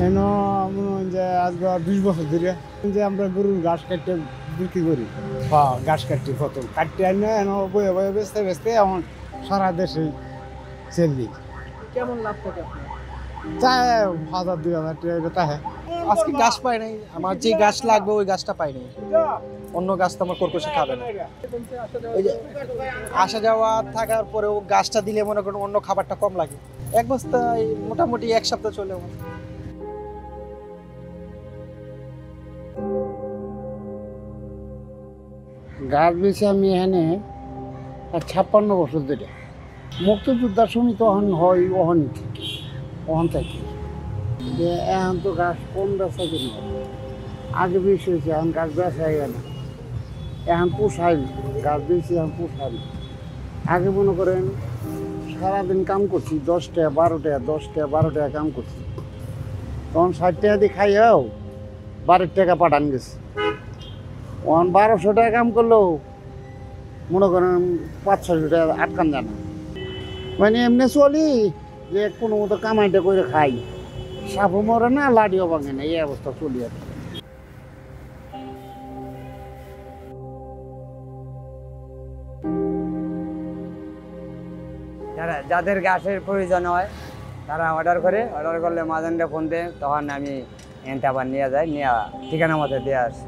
N মনে হয় যে আজকে 20 বছর ধরে যে আমরা গরুর ঘাস কাটতে বিক্রি করি। হ্যাঁ, ঘাস কাটতে প্রথম কাটতে আনি এন বয়ে বয়ে বেচতে বেচতে এখন সারা দেশে সেল দিই। কেমন লাভ থাকে আপনার? চায় 1000-2000 টাকা তাহে। আজকে গাছ পাই নাই, আমার যে গাছ লাগবে ওই গাছটা পাই নাই। অন্য গাছ তো আমার কর্কশে খাবে না। এই যে আসা যাওয়া থাকার পরেও গাছটা দিলে মনে করেন অন্য খাবারটা কম লাগে। এক বস্তায় মোটামুটি এক সপ্তাহ চলে আমার। গাছ বেশি আমি এখানে 56 বছর ধরে মুক্তিযোদ্ধার সময় তখন হয় ওহন থাকি যে এখন তো গাছ কম বেচা কিনে আগে বেশি হয়েছে, এখন গাছ বেচা হয় না, এখন পোষায় না, গাছ বেশি এখন পোষায় না। আগে মনে করেন সারাদিন কাম করছি 10 টাকা 12 টাকা 10 টাকা 12 টাকা কাম করছি, তখন 60 টাকা দিয়ে খাইয়াও 12 টাকা পাঠান গেছে। ওখান 1200 টাকা কাম করলেও মনে করেন 500-600 টাকা আটকান জানা, মানে এমনি চলি যে কোনো মতো কামাইটা করে খাই, সাপও মরে না লাডিও ভাঙে না, এই অবস্থা চলি আর। যাদের গাছের প্রয়োজন হয় তারা অর্ডার করলে মাঝানটা ফোন দেয়, তখন আমি এনতে আবার নিয়ে যাই, নিয়ে ঠিকানা মতো দিয়ে আসি।